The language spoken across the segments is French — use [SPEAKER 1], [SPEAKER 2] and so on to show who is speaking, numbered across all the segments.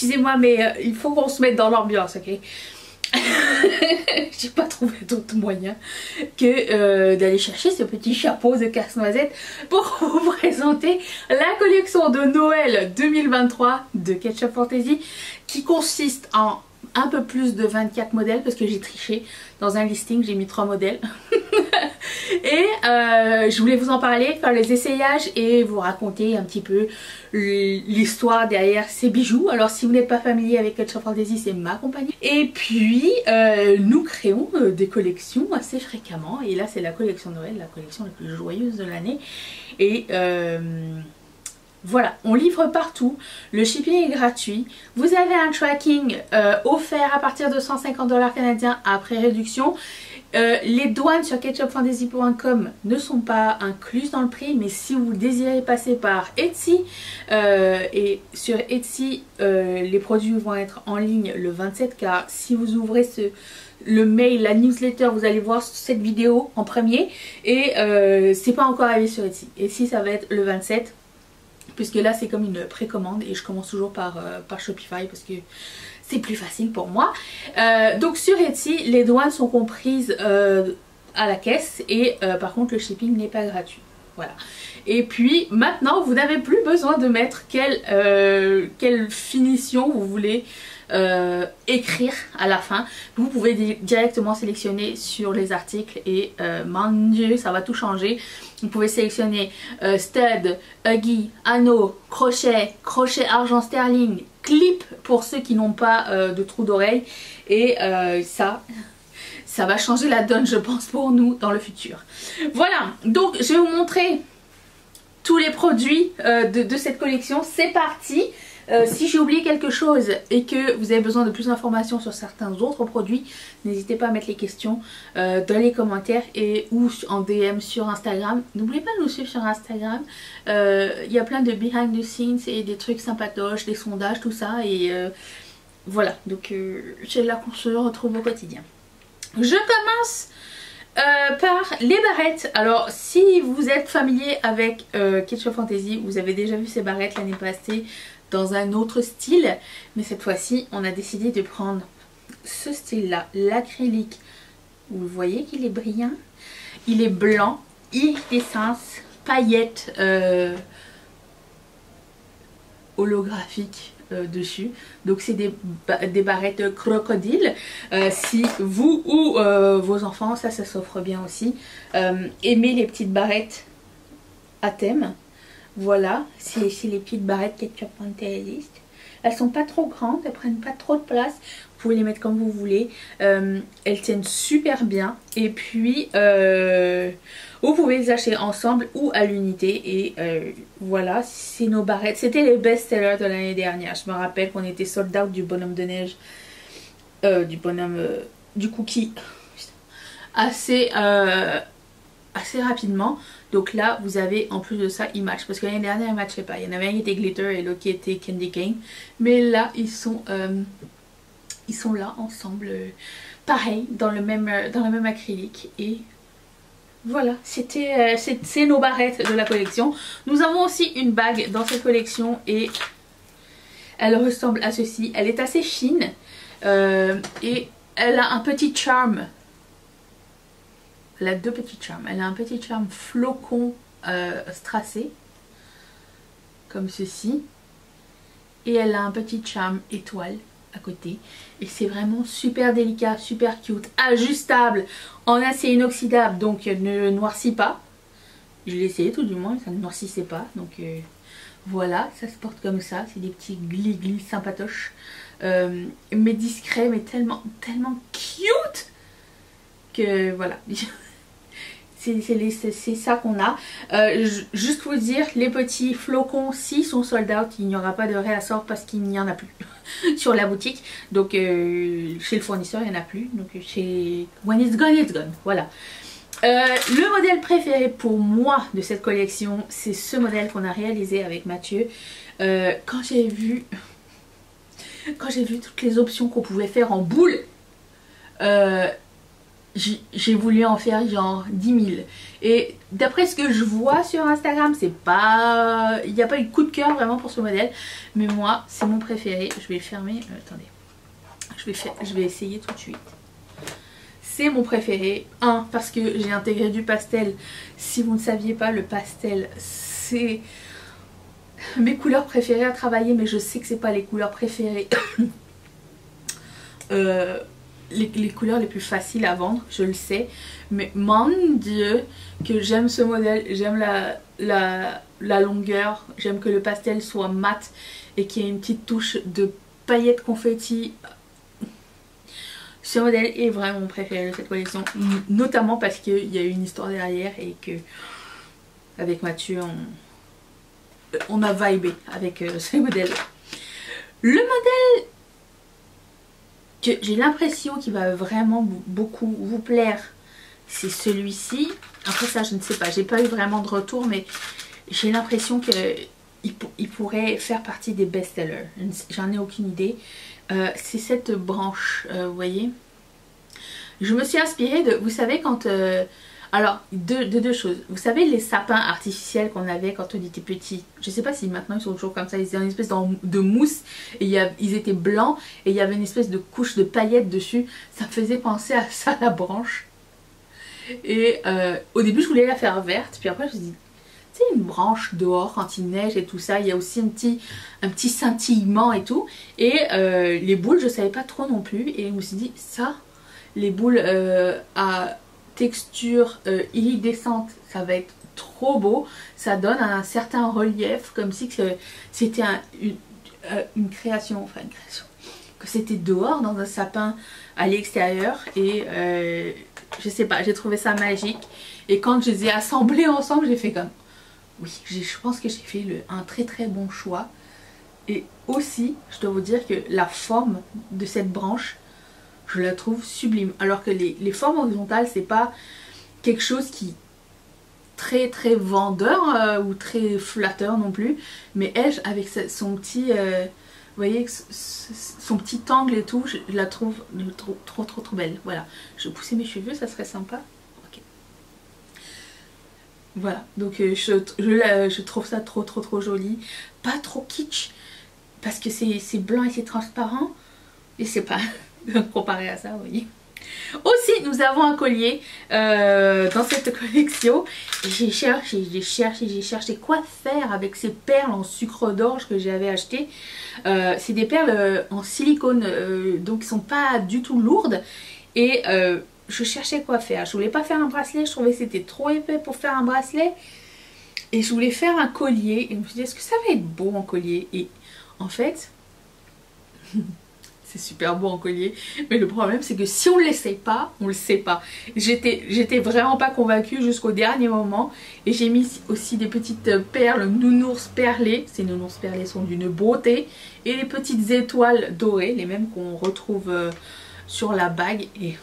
[SPEAKER 1] Excusez-moi, mais il faut qu'on se mette dans l'ambiance, ok? J'ai pas trouvé d'autre moyen que d'aller chercher ce petit chapeau de casse-noisette pour vous présenter la collection de Noël 2023 de Ketchup Fantasy, qui consiste en un peu plus de 24 modèles parce que j'ai triché dans un listing, j'ai mis 3 modèles. Et je voulais vous en parler, faire les essayages et vous raconter un petit peu l'histoire derrière ces bijoux. Alors si vous n'êtes pas familier avec Ketchup Fantasy, c'est ma compagnie. Et puis nous créons des collections assez fréquemment. Et là c'est la collection Noël, la collection la plus joyeuse de l'année. Et voilà, on livre partout, le shipping est gratuit, vous avez un tracking offert à partir de 150 $ canadiens après réduction. Les douanes sur ketchupfantasy.com ne sont pas incluses dans le prix, mais si vous désirez passer par Etsy, et sur Etsy les produits vont être en ligne le 27, car si vous ouvrez le mail, la newsletter, vous allez voir cette vidéo en premier, et c'est pas encore arrivé sur Etsy. Etsy ça va être le 27. Puisque là c'est comme une précommande et je commence toujours par Shopify parce que c'est plus facile pour moi. Donc sur Etsy, les douanes sont comprises à la caisse et par contre le shipping n'est pas gratuit. Voilà. Et puis maintenant vous n'avez plus besoin de mettre quelle finition vous voulez écrire à la fin. Vous pouvez directement sélectionner sur les articles et mon dieu ça va tout changer. Vous pouvez sélectionner stud, huggy, anneau, crochet, crochet argent sterling, clip pour ceux qui n'ont pas de trou d'oreille, et ça va changer la donne je pense pour nous dans le futur. Voilà, donc je vais vous montrer tous les produits de cette collection. C'est parti. Si j'ai oublié quelque chose et que vous avez besoin de plus d'informations sur certains autres produits, n'hésitez pas à mettre les questions dans les commentaires ou en DM sur Instagram. N'oubliez pas de nous suivre sur Instagram. Il y a plein de behind the scenes et des trucs sympatoches, des sondages, tout ça. Et voilà, donc c'est là qu'on se retrouve au quotidien. Je commence par les barrettes. Alors si vous êtes familier avec Ketchup Fantasy, vous avez déjà vu ces barrettes l'année passée dans un autre style, mais cette fois-ci on a décidé de prendre ce style là, l'acrylique. Vous voyez qu'il est brillant, il est blanc, iridescence, paillettes holographiques dessus. Donc c'est des barrettes crocodile. Si vous ou vos enfants, ça s'offre bien aussi, aimez les petites barrettes à thème. Voilà, c'est les petites barrettes Ketchup Fantasy. Elles sont pas trop grandes, elles prennent pas trop de place. Vous pouvez les mettre comme vous voulez. Elles tiennent super bien. Et puis, vous pouvez les acheter ensemble ou à l'unité. Et voilà, c'est nos barrettes. C'était les best-sellers de l'année dernière. Je me rappelle qu'on était sold out du bonhomme de neige. Du cookie. Assez rapidement. Donc là vous avez en plus de ça ils matchent, parce que l'année dernière ils matchaient pas. Il y en avait un qui était glitter et l'autre qui était candy cane, mais là ils sont là ensemble, pareil dans le même acrylique. Et voilà, c'est nos barrettes de la collection. Nous avons aussi une bague dans cette collection et elle ressemble à ceci. Elle est assez fine et elle a un petit charme. Elle a deux petits charmes. Elle a un petit charme flocon strassé, comme ceci. Et elle a un petit charme étoile à côté. Et c'est vraiment super délicat, super cute, ajustable, en acier inoxydable, donc ne noircit pas. Je l'ai essayé tout du moins, ça ne noircissait pas. Donc voilà, ça se porte comme ça. C'est des petits glis sympatoches. Mais discrets, mais tellement cute que voilà. C'est ça qu'on a. Juste vous dire, les petits flocons, s'ils sont sold out, il n'y aura pas de réassort parce qu'il n'y en a plus sur la boutique. Donc chez le fournisseur, il n'y en a plus. Donc chez When it's gone, voilà. Le modèle préféré pour moi de cette collection, c'est ce modèle qu'on a réalisé avec Mathieu. Quand j'ai vu toutes les options qu'on pouvait faire en boule, j'ai voulu en faire genre 10 000. Et d'après ce que je vois sur Instagram, c'est pas... Il n'y a pas eu de coup de cœur vraiment pour ce modèle. Mais moi, c'est mon préféré. Je vais le fermer. Attendez. Je vais essayer tout de suite. C'est mon préféré. Parce que j'ai intégré du pastel. Si vous ne saviez pas, le pastel, c'est mes couleurs préférées à travailler. Mais je sais que c'est pas les couleurs préférées. Les couleurs les plus faciles à vendre, je le sais, mais mon Dieu que j'aime ce modèle, j'aime la longueur, j'aime que le pastel soit mat et qu'il y ait une petite touche de paillettes confetti. Ce modèle est vraiment mon préféré de cette collection, notamment parce qu'il y a eu une histoire derrière et que avec Mathieu on a vibé avec ce modèle. Le modèle que j'ai l'impression qu'il va vraiment beaucoup vous plaire, c'est celui-ci. Après ça je ne sais pas, j'ai pas eu vraiment de retour, mais j'ai l'impression qu'il pourrait faire partie des best-sellers. J'en ai aucune idée. C'est cette branche, vous voyez. Je me suis inspirée de, vous savez quand... alors, deux choses. Vous savez les sapins artificiels qu'on avait quand on était petit? Je sais pas si maintenant ils sont toujours comme ça. Ils étaient une espèce de mousse. Et ils étaient blancs. Et il y avait une espèce de couche de paillettes dessus. Ça me faisait penser à ça, la branche. Et au début je voulais la faire verte. Puis après je me suis dit, tu sais, une branche dehors quand il neige et tout ça. Il y a aussi un petit scintillement et tout. Et les boules je savais pas trop non plus. Et je me suis dit, ça, les boules à... texture iridescente, ça va être trop beau, ça donne un certain relief, comme si c'était une création, que c'était dehors dans un sapin à l'extérieur. Et je sais pas, j'ai trouvé ça magique. Et quand je les ai assemblés ensemble, j'ai fait comme, oui, je pense que j'ai fait un très très bon choix. Et aussi, je dois vous dire que la forme de cette branche, je la trouve sublime. Alors que les formes horizontales, c'est pas quelque chose qui très très vendeur ou très flatteur non plus. Mais elle, avec son petit, vous voyez, son petit angle et tout, je la trouve trop belle. Voilà. Je vais pousser mes cheveux, ça serait sympa. Ok. Voilà. Donc je trouve ça trop joli. Pas trop kitsch. Parce que c'est blanc et c'est transparent. Et c'est pas... comparé à ça, vous voyez. Aussi, nous avons un collier dans cette collection. J'ai cherché quoi faire avec ces perles en sucre d'orge que j'avais acheté. C'est des perles en silicone, donc qui sont pas du tout lourdes. Et je cherchais quoi faire. Je voulais pas faire un bracelet, je trouvais que c'était trop épais pour faire un bracelet. Et je voulais faire un collier. Et je me suis dit, est-ce que ça va être beau en collier? Et en fait... c'est super beau en collier, mais le problème c'est que si on ne l'essaye pas, on le sait pas. J'étais vraiment pas convaincue jusqu'au dernier moment. Et j'ai mis aussi des petites perles nounours perlées. Ces nounours perlées sont d'une beauté. Et les petites étoiles dorées, les mêmes qu'on retrouve sur la bague. Et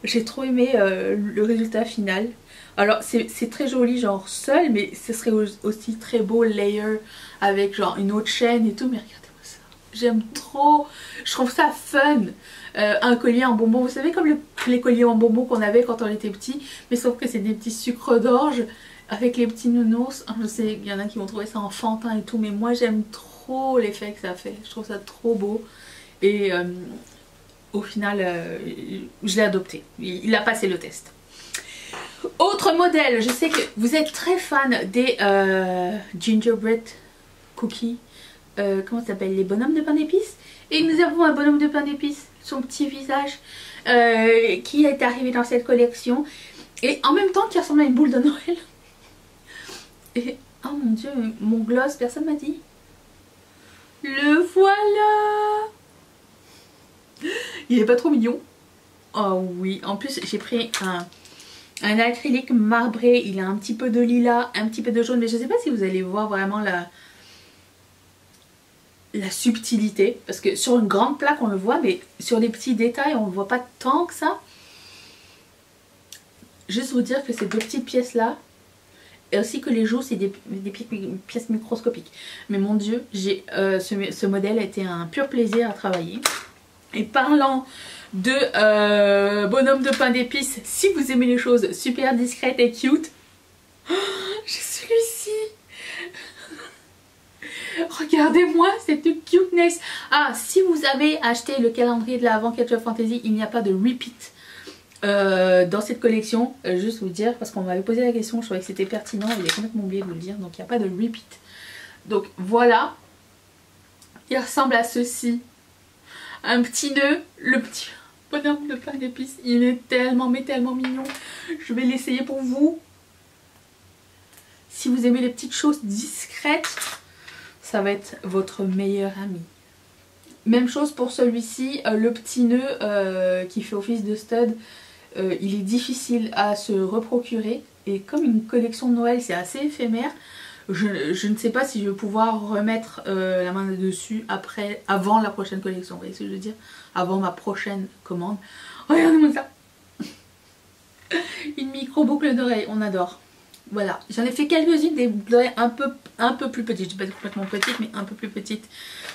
[SPEAKER 1] j'ai trop aimé le résultat final. Alors c'est très joli genre seul, mais ce serait aussi très beau layer avec genre une autre chaîne et tout. Mais regardez, j'aime trop, je trouve ça fun. Un collier en bonbon, vous savez comme les colliers en bonbon qu'on avait quand on était petit, mais sauf que c'est des petits sucres d'orge avec les petits nounours. Je sais qu'il y en a qui vont trouver ça enfantin et tout, mais moi j'aime trop l'effet que ça fait, je trouve ça trop beau. Et au final je l'ai adopté, il a passé le test. Autre modèle, je sais que vous êtes très fan des gingerbread cookies. Comment ça s'appelle, les bonhommes de pain d'épices. Et nous avons un bonhomme de pain d'épices, son petit visage qui est arrivé dans cette collection et en même temps qui ressemble à une boule de Noël. Et oh mon dieu, mon gloss, personne m'a dit. Le voilà. Il est pas trop mignon. Oh oui, en plus j'ai pris un acrylique marbré. Il a un petit peu de lilas, un petit peu de jaune, mais je sais pas si vous allez voir vraiment la subtilité, parce que sur une grande plaque on le voit, mais sur les petits détails on ne voit pas tant que ça. Juste vous dire que ces deux petites pièces là, et aussi que les joues c'est des pièces microscopiques. Mais mon dieu, ce modèle a été un pur plaisir à travailler. Et parlant de bonhomme de pain d'épices, si vous aimez les choses super discrètes et cute, j'ai celui-ci. Regardez-moi cette cuteness. Ah, si vous avez acheté le calendrier de l'Avent Ketchup Fantasy, il n'y a pas de repeat dans cette collection. Juste vous dire, parce qu'on m'avait posé la question, je trouvais que c'était pertinent, j'ai complètement oublié de vous le dire, donc il n'y a pas de repeat. Donc voilà, il ressemble à ceci. Un petit nœud, le petit bonhomme de pain d'épices, il est tellement mais tellement mignon. Je vais l'essayer pour vous. Si vous aimez les petites choses discrètes, ça va être votre meilleur ami. Même chose pour celui-ci, le petit nœud qui fait office de stud, il est difficile à se reprocurer. Et comme une collection de Noël c'est assez éphémère, je ne sais pas si je vais pouvoir remettre la main dessus avant la prochaine collection. Vous voyez ce que je veux dire? Avant ma prochaine commande. Regardez-moi ça. Une micro boucle d'oreille, on adore. Voilà, j'en ai fait quelques-unes des boucles d'oreilles un peu plus petites. Je dis pas complètement petites, mais un peu plus petites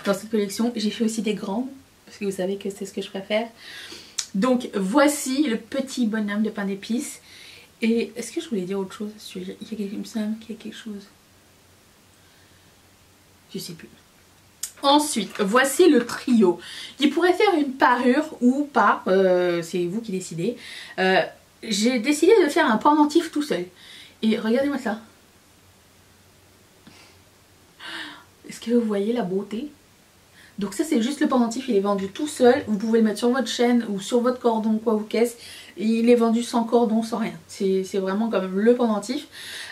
[SPEAKER 1] dans cette collection. J'ai fait aussi des grandes, parce que vous savez que c'est ce que je préfère. Donc voici le petit bonhomme de pain d'épices. Et est-ce que je voulais dire autre chose? Il me semble qu'il y a quelque chose. Je sais plus. Ensuite, voici le trio. Il pourrait faire une parure ou pas, c'est vous qui décidez. J'ai décidé de faire un pendentif tout seul. Et regardez-moi ça. Est-ce que vous voyez la beauté? Donc ça c'est juste le pendentif, il est vendu tout seul. Vous pouvez le mettre sur votre chaîne ou sur votre cordon, quoi ou qu'est-ce. Il est vendu sans cordon, sans rien. C'est vraiment comme le pendentif.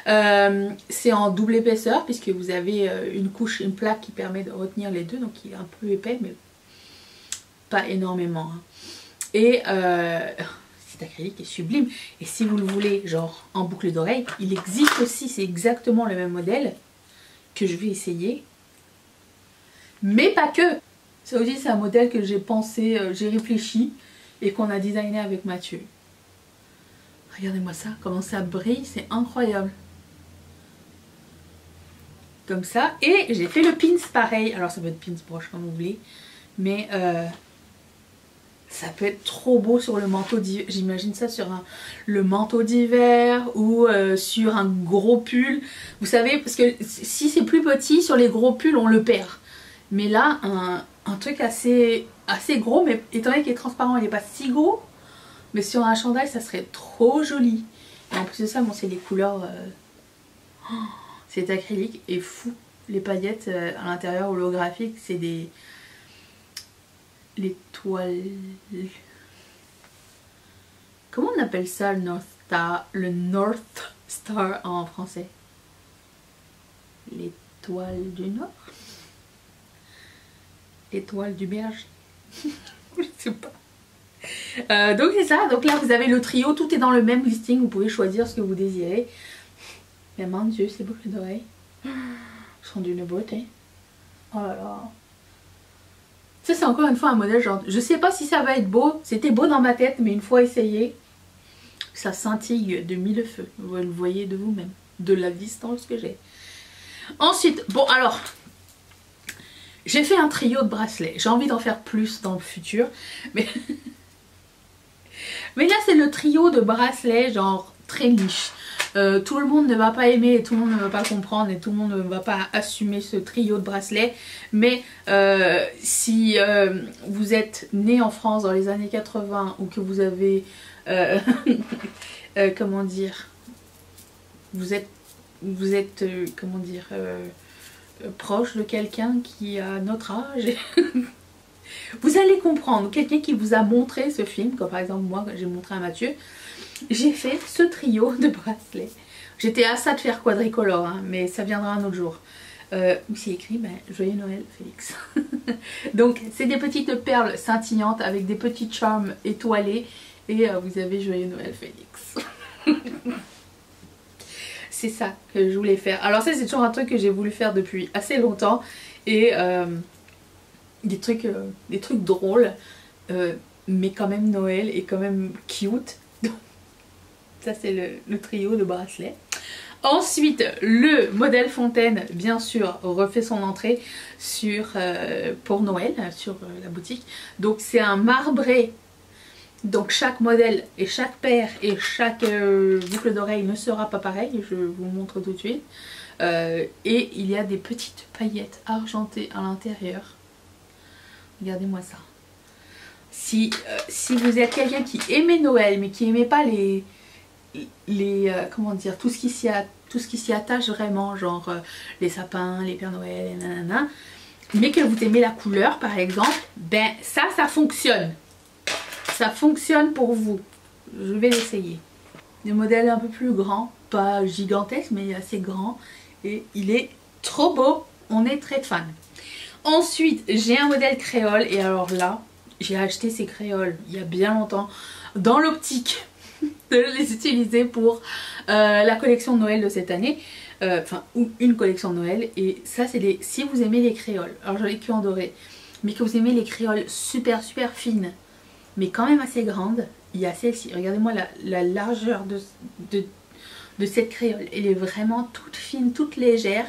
[SPEAKER 1] C'est en double épaisseur puisque vous avez une couche, une plaque qui permet de retenir les deux. Donc il est un peu épais mais pas énormément. Hein. Et cet acrylique est sublime. Et si vous le voulez genre en boucle d'oreille, il existe aussi, c'est exactement le même modèle que je vais essayer. Mais pas que. Ça aussi c'est un modèle que j'ai pensé, j'ai réfléchi et qu'on a designé avec Mathieu. Regardez-moi ça, comment ça brille, c'est incroyable. Comme ça. Et j'ai fait le pins pareil. Alors ça peut être pins broche comme vous voulez. Mais ça peut être trop beau sur le manteau d'hiver. J'imagine ça sur le manteau d'hiver ou sur un gros pull. Vous savez, parce que si c'est plus petit, sur les gros pulls on le perd. Mais là, un truc assez gros, mais étant donné qu'il est transparent, il n'est pas si gros. Mais sur un chandail, ça serait trop joli. Et en plus de ça, bon, c'est les couleurs... cet acrylique est fou. Les paillettes à l'intérieur holographiques, c'est des... les toiles... Comment on appelle ça le North Star? Le North Star en français. L'étoile du Nord? L'étoile du berger. Je sais pas. Donc c'est ça, donc là vous avez le trio, tout est dans le même listing, vous pouvez choisir ce que vous désirez. Mais mon dieu, ces boucles d'oreilles sont d'une beauté. Oh là là. Ça c'est encore une fois un modèle genre, je sais pas si ça va être beau, c'était beau dans ma tête, mais une fois essayé, ça scintille de mille feux. Vous le voyez de vous-même, de la distance que j'ai. Ensuite, bon alors... j'ai fait un trio de bracelets. J'ai envie d'en faire plus dans le futur. Mais, mais là, c'est le trio de bracelets genre très niche. Tout le monde ne va pas aimer et tout le monde ne va pas comprendre et tout le monde ne va pas assumer ce trio de bracelets. Mais si vous êtes né en France dans les années 80 ou que vous avez... comment dire... Vous êtes comment dire... proche de quelqu'un qui a notre âge, vous allez comprendre, quelqu'un qui vous a montré ce film, comme par exemple moi j'ai montré à Mathieu, j'ai fait ce trio de bracelets. J'étais à ça de faire quadricolore, hein, mais ça viendra un autre jour. Où c'est écrit Joyeux Noël Félix. Donc c'est des petites perles scintillantes avec des petits charmes étoilés et vous avez Joyeux Noël Félix. C'est ça que je voulais faire. Alors ça c'est toujours un truc que j'ai voulu faire depuis assez longtemps. Et des trucs drôles. Mais quand même Noël et quand même cute. Ça c'est le trio de bracelets. Ensuite, le modèle Fontaine, bien sûr, refait son entrée sur, pour Noël, sur la boutique. Donc c'est un marbré. Donc chaque modèle et chaque paire et chaque boucle d'oreille ne sera pas pareil. Je vous montre tout de suite. Et il y a des petites paillettes argentées à l'intérieur. Regardez-moi ça. Si vous êtes quelqu'un qui aimait Noël, mais qui n'aimait pas comment dire, tout ce qui s'y attache vraiment, genre les sapins, les Pères Noël, et nanana, mais que vous aimez la couleur par exemple, ben ça fonctionne. Ça fonctionne pour vous. Je vais l'essayer. Le modèle un peu plus grand, pas gigantesque, mais assez grand. Et il est trop beau. On est très fan. Ensuite, j'ai un modèle créole. Et alors là, j'ai acheté ces créoles il y a bien longtemps dans l'optique de les utiliser pour la collection de Noël de cette année. Enfin, une collection de Noël. Et ça, c'est les... Si vous aimez les créoles, alors j'en ai que en doré, mais que vous aimez les créoles super fines, mais quand même assez grande, il y a celle-ci. Regardez-moi la largeur de cette créole. Elle est vraiment toute fine, toute légère.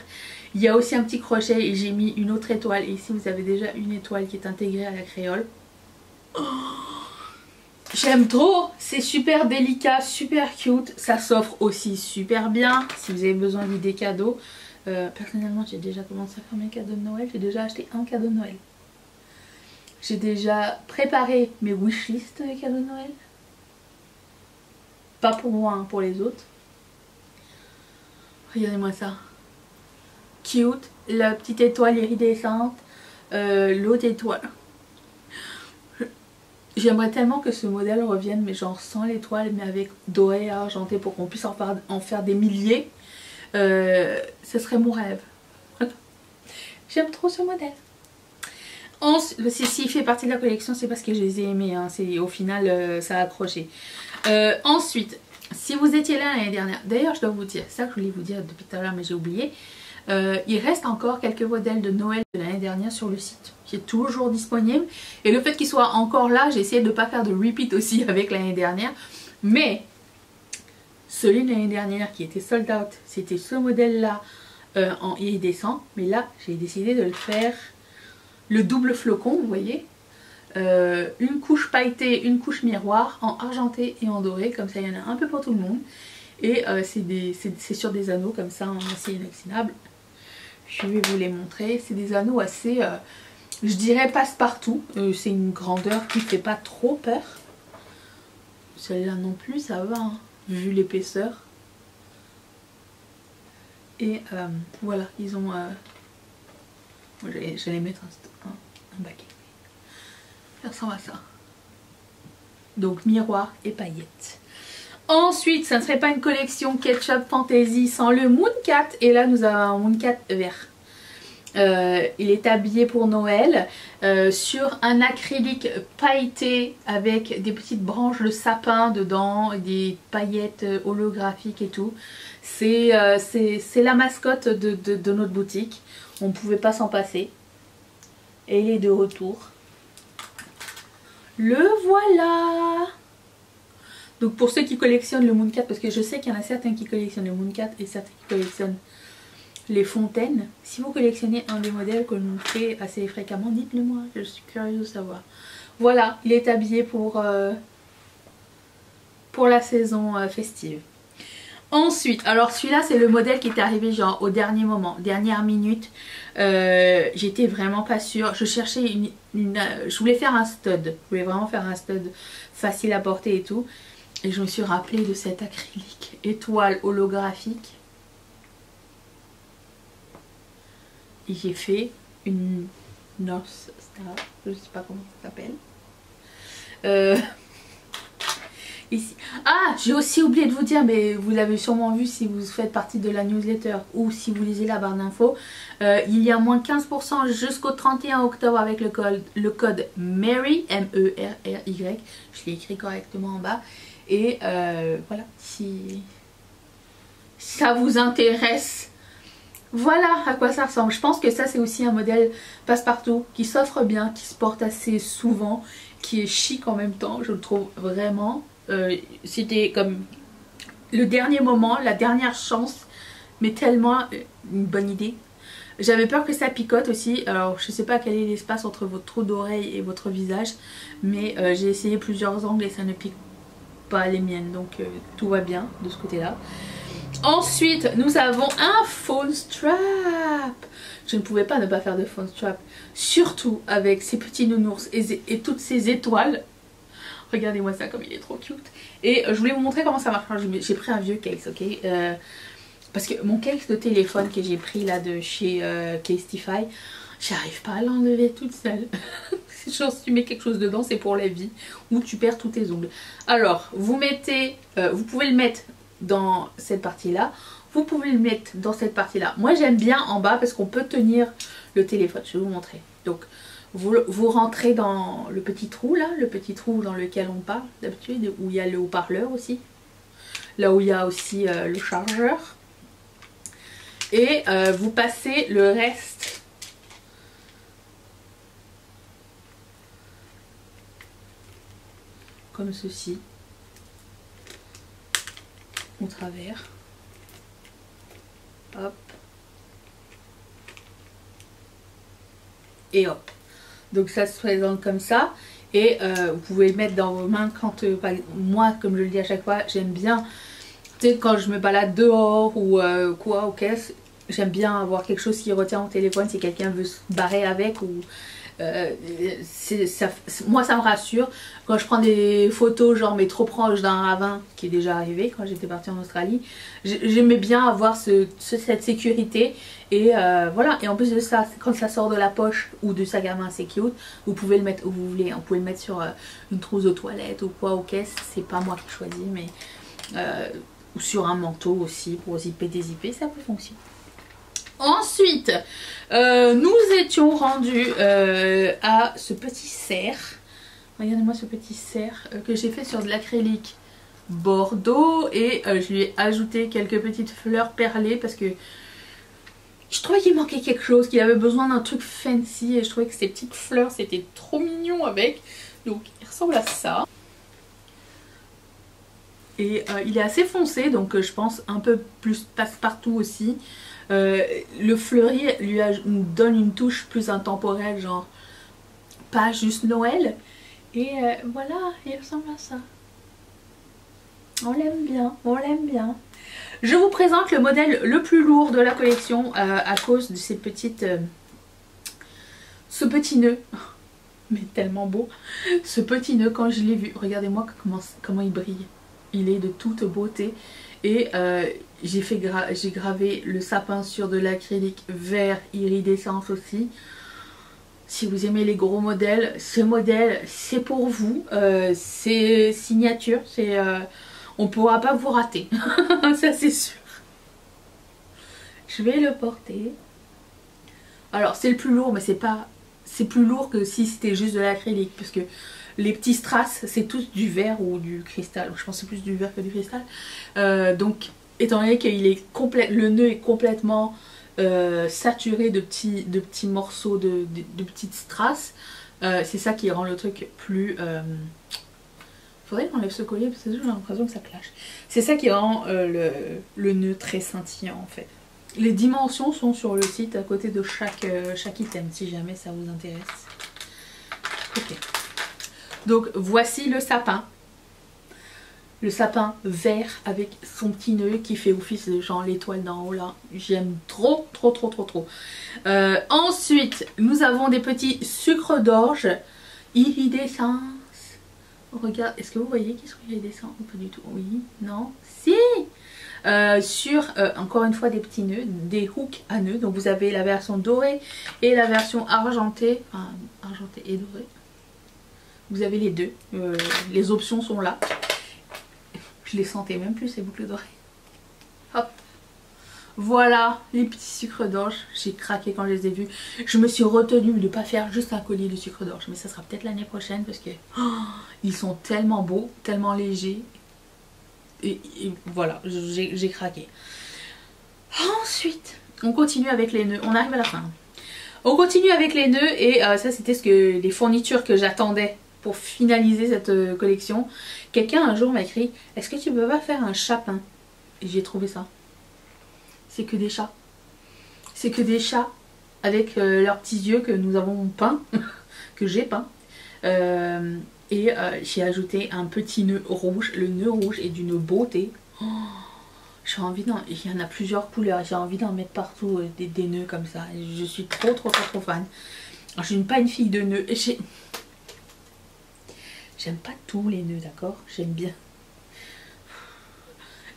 [SPEAKER 1] Il y a aussi un petit crochet et j'ai mis une autre étoile. Et ici vous avez déjà une étoile qui est intégrée à la créole. Oh, j'aime trop. C'est super délicat, super cute. Ça s'offre aussi super bien si vous avez besoin d'idées cadeaux. Personnellement, j'ai déjà commencé à faire mes cadeaux de Noël. J'ai déjà acheté un cadeau de Noël. J'ai déjà préparé mes wishlists de cadeaux de Noël. Pas pour moi, hein, pour les autres. Regardez-moi ça. Cute. La petite étoile iridescente. L'autre étoile. J'aimerais tellement que ce modèle revienne, mais genre sans l'étoile, mais avec doré et argenté pour qu'on puisse en faire des milliers. Ce serait mon rêve. J'aime trop ce modèle. S'il fait partie de la collection, c'est parce que je les ai aimés, hein. Au final ça a accroché. Ensuite, si vous étiez là l'année dernière, d'ailleurs je dois vous dire, ça que je voulais vous dire depuis tout à l'heure mais j'ai oublié, il reste encore quelques modèles de Noël de l'année dernière sur le site qui est toujours disponible, et le fait qu'il soit encore là, j'ai essayé de ne pas faire de repeat aussi avec l'année dernière, mais celui de l'année dernière qui était sold out, c'était ce modèle là en iridescent, mais là j'ai décidé de le faire le double flocon, vous voyez, une couche pailletée, une couche miroir en argenté et en doré, comme ça il y en a un peu pour tout le monde. Et c'est sur des anneaux comme ça en acier inoxydable. Je vais vous les montrer. C'est des anneaux assez, je dirais passe-partout. C'est une grandeur qui ne fait pas trop peur. Celle-là non plus, ça va, hein, vu l'épaisseur. Et voilà, ils ont... j'allais mettre un baquet. Ça ressemble à ça. Donc miroir et paillettes. Ensuite, ça ne serait pas une collection Ketchup Fantasy sans le Mooncat. Et là, nous avons un Mooncat vert. Il est habillé pour Noël sur un acrylique pailleté avec des petites branches de sapin dedans, des paillettes holographiques et tout. C'est la mascotte de notre boutique. On ne pouvait pas s'en passer. Et il est de retour. Le voilà! Donc pour ceux qui collectionnent le Mooncat, parce que je sais qu'il y en a certains qui collectionnent le Mooncat et certains qui collectionnent les fontaines. Si vous collectionnez un des modèles que l'on fait assez fréquemment, dites-le moi, je suis curieuse de savoir. Voilà, il est habillé pour la saison festive. Ensuite, alors celui-là c'est le modèle qui est arrivé genre au dernier moment, dernière minute. J'étais vraiment pas sûre. Je cherchais je voulais faire un stud. Je voulais vraiment faire un stud facile à porter et tout. Et je me suis rappelé de cet acrylique étoile holographique. Et j'ai fait une North Star. Je sais pas comment ça s'appelle. Ici. Ah, j'ai aussi oublié de vous dire, mais vous l'avez sûrement vu si vous faites partie de la newsletter ou si vous lisez la barre d'infos, il y a moins 15% jusqu'au 31 octobre avec le code MERRY, M-E-R-R-Y, je l'ai écrit correctement en bas. Et voilà, si ça vous intéresse, voilà à quoi ça ressemble. Je pense que ça c'est aussi un modèle passe-partout qui s'offre bien, qui se porte assez souvent, qui est chic en même temps, je le trouve vraiment. C'était comme le dernier moment, la dernière chance mais tellement une bonne idée. J'avais peur que ça picote aussi, alors je sais pas quel est l'espace entre votre trou d'oreille et votre visage, mais j'ai essayé plusieurs angles et ça ne pique pas les miennes, donc tout va bien de ce côté là. Ensuite nous avons un phone strap. Je ne pouvais pas ne pas faire de phone strap, surtout avec ces petits nounours et toutes ces étoiles. Regardez-moi ça comme il est trop cute. Et je voulais vous montrer comment ça marche. J'ai pris un vieux case, ok, parce que mon case de téléphone que j'ai pris là de chez Casetify, j'arrive pas à l'enlever toute seule. Genre si tu mets quelque chose dedans c'est pour la vie, ou tu perds tous tes ongles. Alors vous mettez, vous pouvez le mettre dans cette partie là, vous pouvez le mettre dans cette partie là. Moi j'aime bien en bas parce qu'on peut tenir le téléphone, je vais vous montrer. Donc vous rentrez dans le petit trou là, le petit trou dans lequel on parle d'habitude, où il y a le haut-parleur aussi, là où il y a aussi le chargeur. Et vous passez le reste comme ceci au travers. Hop. Et hop. Donc ça se présente comme ça. Et vous pouvez le mettre dans vos mains quand moi, comme je le dis à chaque fois, j'aime bien, tu sais, quand je me balade dehors ou quoi, ok, j'aime bien avoir quelque chose qui retient mon téléphone si quelqu'un veut se barrer avec, ou moi ça me rassure. Quand je prends des photos genre mais trop proche d'un ravin, qui est déjà arrivé quand j'étais partie en Australie, j'aimais bien avoir cette sécurité. Et voilà, et en plus de ça, quand ça sort de la poche ou du sac à main, c'est cute. Vous pouvez le mettre où vous voulez, vous pouvez le mettre sur une trousse aux toilettes ou quoi, ok, c'est pas moi qui choisis, mais ou sur un manteau aussi pour zipper, dézipper, ça peut fonctionner. Ensuite, nous étions rendus à ce petit cerf. Regardez-moi ce petit cerf que j'ai fait sur de l'acrylique bordeaux, et je lui ai ajouté quelques petites fleurs perlées parce que je trouvais qu'il manquait quelque chose, qu'il avait besoin d'un truc fancy, et je trouvais que ces petites fleurs c'était trop mignon avec. Donc il ressemble à ça. Et il est assez foncé, donc je pense un peu plus passe-partout aussi. Le fleuri lui donne une touche plus intemporelle, genre pas juste Noël. Et voilà, il ressemble à ça. On l'aime bien, on l'aime bien. Je vous présente le modèle le plus lourd de la collection à cause de ces petites... ce petit nœud. Mais tellement beau. Ce petit nœud, quand je l'ai vu, regardez-moi comment il brille. Il est de toute beauté. Et j'ai gravé le sapin sur de l'acrylique vert iridescence aussi. Si vous aimez les gros modèles, ce modèle c'est pour vous. C'est signature, on ne pourra pas vous rater. Ça c'est sûr. Je vais le porter. Alors c'est le plus lourd, mais c'est plus lourd que si c'était juste de l'acrylique, parce que les petits strass c'est tous du verre ou du cristal. Je pense que c'est plus du verre que du cristal. Donc étant donné qu'il est le nœud est complètement saturé de petits morceaux de petites strass, c'est ça qui rend le truc plus... Faudrait qu'on enlève ce collier parce que j'ai l'impression que ça clash. C'est ça qui rend le nœud très scintillant en fait. Les dimensions sont sur le site à côté de chaque item si jamais ça vous intéresse. Ok. Donc voici le sapin. Le sapin vert avec son petit nœud qui fait office de genre l'étoile d'en haut là. J'aime trop. Ensuite, nous avons des petits sucres d'orge iridescents. Regarde, est-ce que vous voyez qu'ils sont iridescents ou pas du tout? Oui, non, si. Encore une fois des petits nœuds, des hooks à nœuds. Donc vous avez la version dorée et la version argentée. Enfin, argentée et dorée. Vous avez les deux. Les options sont là. Je les sentais même plus ces boucles dorées. Hop. Voilà les petits sucres d'orge. J'ai craqué quand je les ai vus. Je me suis retenue de ne pas faire juste un collier de sucre d'orge. Mais ça sera peut-être l'année prochaine parce que ils sont tellement beaux, tellement légers. Et voilà, j'ai craqué. Ensuite, on continue avec les nœuds. On arrive à la fin. On continue avec les nœuds et ça c'était les fournitures que j'attendais pour finaliser cette collection. Quelqu'un un jour m'a écrit: est-ce que tu peux pas faire un chapin? Et j'ai trouvé ça. c'est que des chats. C'est que des chats avec leurs petits yeux que nous avons peints, que j'ai peints. J'ai ajouté un petit nœud rouge. Le nœud rouge est d'une beauté. Oh, j'ai envie d'en... Il y en a plusieurs couleurs. J'ai envie d'en mettre partout des nœuds comme ça. Je suis trop fan. Je suis pas une fille de nœuds. J'aime pas tous les nœuds, d'accord? J'aime bien.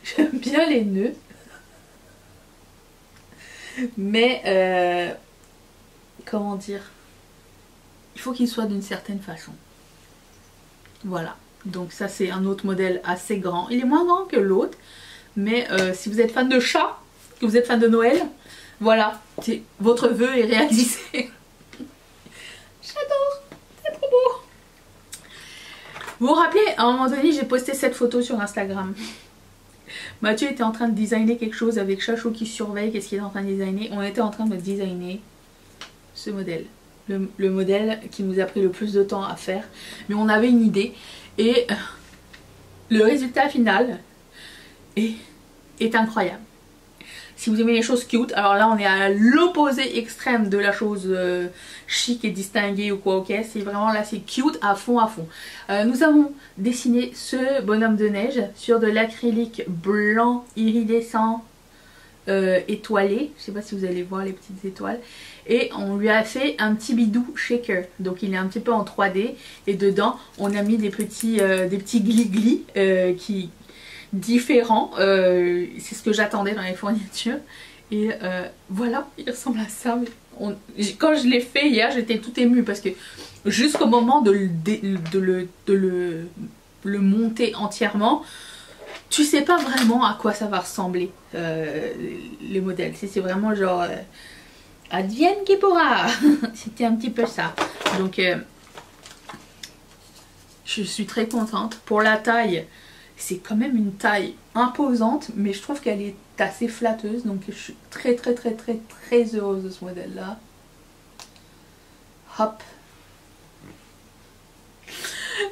[SPEAKER 1] J'aime bien les nœuds. Mais, comment dire? Il faut qu'ils soient d'une certaine façon. Voilà. Donc ça, c'est un autre modèle assez grand. Il est moins grand que l'autre. Mais si vous êtes fan de chat, que vous êtes fan de Noël, voilà. Votre vœu est réalisé. J'adore. C'est trop beau. Vous vous rappelez, à un moment donné, j'ai posté cette photo sur Instagram. Mathieu était en train de designer quelque chose avec Chacho qui surveille qu'est-ce qu'il est en train de designer. On était en train de designer ce modèle. Le modèle qui nous a pris le plus de temps à faire. Mais on avait une idée. Et le résultat final est incroyable. Si vous aimez les choses cute, alors là on est à l'opposé extrême de la chose chic et distinguée ou quoi, ok. C'est vraiment là, c'est cute à fond à fond. Nous avons dessiné ce bonhomme de neige sur de l'acrylique blanc iridescent étoilé. Je sais pas si vous allez voir les petites étoiles. Et on lui a fait un petit bidou shaker. Donc il est un petit peu en 3D. Et dedans on a mis des petits glis-glis qui... différents, c'est ce que j'attendais dans les fournitures et voilà, il ressemble à ça. Quand je l'ai fait hier, j'étais tout émue parce que jusqu'au moment de le monter entièrement, tu sais pas vraiment à quoi ça va ressembler les modèles. C'est vraiment genre advienne qui pourra. C'était un petit peu ça. Donc je suis très contente pour la taille. C'est quand même une taille imposante, mais je trouve qu'elle est assez flatteuse. Donc je suis très heureuse de ce modèle là. Hop.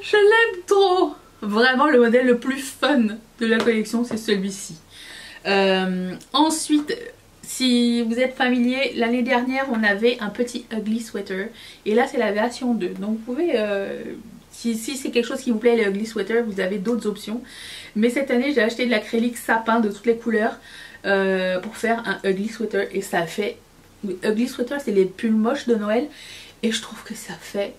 [SPEAKER 1] Je l'aime trop. Vraiment le modèle le plus fun de la collection, c'est celui-ci. Ensuite, si vous êtes familier, l'année dernière on avait un petit ugly sweater. Et là c'est la version 2. Donc vous pouvez... Si c'est quelque chose qui vous plaît, le ugly sweater, vous avez d'autres options. Mais cette année, j'ai acheté de l'acrylique sapin de toutes les couleurs pour faire un ugly sweater. Et ça fait... Ugly sweater, c'est les pulls moches de Noël. Et je trouve que ça fait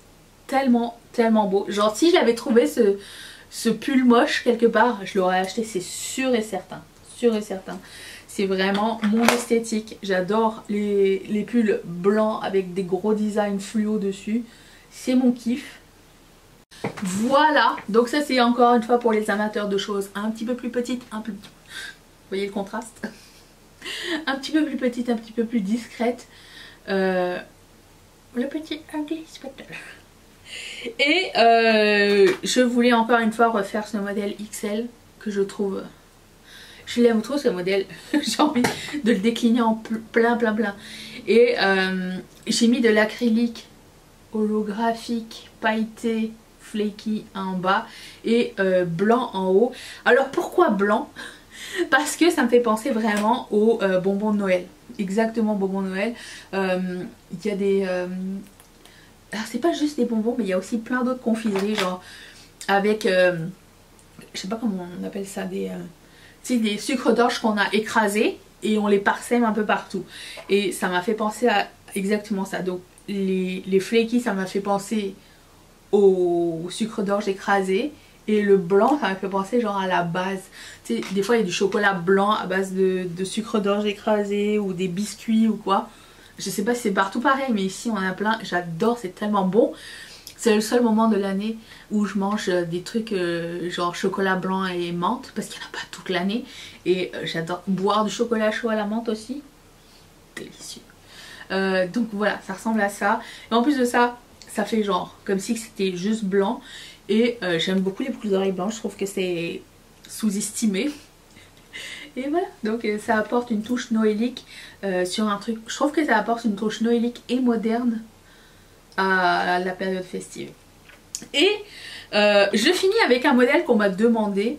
[SPEAKER 1] tellement beau. Genre, si j'avais trouvé ce pull moche quelque part, je l'aurais acheté, c'est sûr et certain. Sûr et certain. C'est vraiment mon esthétique. J'adore les pulls blancs avec des gros designs fluo dessus. C'est mon kiff. Voilà, donc ça c'est encore une fois pour les amateurs de choses un petit peu plus petites, vous voyez le contraste, un petit peu plus petite, un petit peu plus discrète, le petit ugly sweater. Et je voulais encore une fois refaire ce modèle XL que je trouve, je l'aime trop ce modèle, j'ai envie de le décliner en plein. Et j'ai mis de l'acrylique holographique, pailleté, flaky en bas et blanc en haut. Alors pourquoi blanc? Parce que ça me fait penser vraiment aux bonbons de Noël. Exactement, bonbons de Noël. Il y a des... alors c'est pas juste des bonbons, mais il y a aussi plein d'autres confiseries, genre avec... je sais pas comment on appelle ça, des sucres d'orge qu'on a écrasés et on les parsème un peu partout. Et ça m'a fait penser à exactement ça. Donc les flaky, ça m'a fait penser au sucre d'orge écrasé, et le blanc ça m'a fait penser genre à la base, tu sais, des fois il y a du chocolat blanc à base de sucre d'orge écrasé ou des biscuits ou quoi, je sais pas si c'est partout pareil, mais ici on en a plein, j'adore, c'est tellement bon. C'est le seul moment de l'année où je mange des trucs genre chocolat blanc et menthe, parce qu'il n'y en a pas toute l'année, et j'adore boire du chocolat chaud à la menthe aussi, délicieux. Donc voilà, ça ressemble à ça, et en plus de ça, ça fait genre comme si c'était juste blanc. Et j'aime beaucoup les boucles d'oreilles blanches. Je trouve que c'est sous-estimé. Et voilà, donc ça apporte une touche noélique sur un truc. Je trouve que ça apporte une touche noélique et moderne à la période festive. Et je finis avec un modèle qu'on m'a demandé.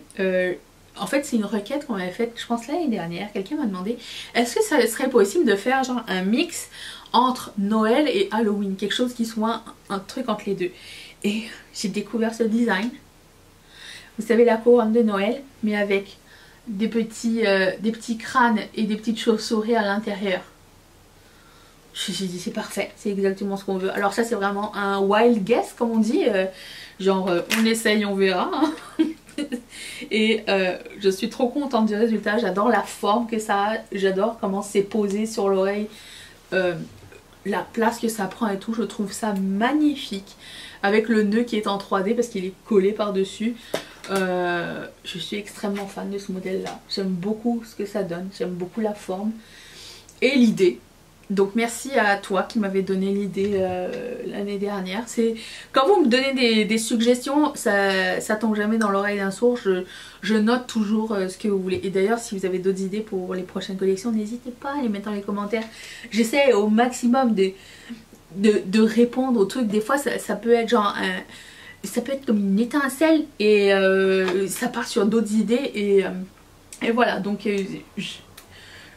[SPEAKER 1] En fait, c'est une requête qu'on avait faite, je pense l'année dernière. Quelqu'un m'a demandé, est-ce que ça serait possible de faire genre un mix entre Noël et Halloween, quelque chose qui soit un truc entre les deux. Et j'ai découvert ce design. Vous savez, la couronne de Noël, mais avec des petits crânes et des petites chauves-souris à l'intérieur. J'ai dit c'est parfait, c'est exactement ce qu'on veut. Alors ça c'est vraiment un wild guess comme on dit, genre on essaye, on verra. Hein. Et je suis trop contente du résultat, j'adore la forme que ça a, j'adore comment c'est posé sur l'oreille, la place que ça prend et tout, je trouve ça magnifique. Avec le nœud qui est en 3D parce qu'il est collé par dessus. Je suis extrêmement fan de ce modèle là, j'aime beaucoup ce que ça donne, j'aime beaucoup la forme et l'idée. Donc merci à toi qui m'avait donné l'idée l'année dernière. C'est quand vous me donnez des suggestions, ça tombe jamais dans l'oreille d'un sourd. Je note toujours ce que vous voulez. Et d'ailleurs, si vous avez d'autres idées pour les prochaines collections, n'hésitez pas à les mettre dans les commentaires. J'essaie au maximum de répondre aux trucs. Des fois, ça peut être genre ça peut être comme une étincelle et ça part sur d'autres idées et voilà. Donc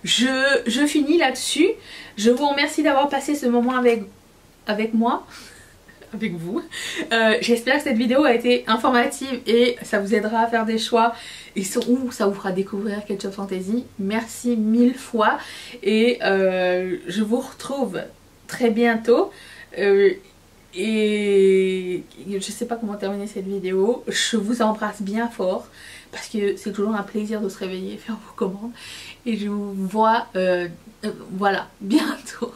[SPEAKER 1] je finis là-dessus. Je vous remercie d'avoir passé ce moment avec moi, avec vous. J'espère que cette vidéo a été informative et ça vous aidera à faire des choix et surtout ça vous fera découvrir Ketchup Fantasy. Merci mille fois et je vous retrouve très bientôt. Et je sais pas comment terminer cette vidéo. Je vous embrasse bien fort parce que c'est toujours un plaisir de se réveiller et faire vos commandes. Et je vous vois voilà, bientôt.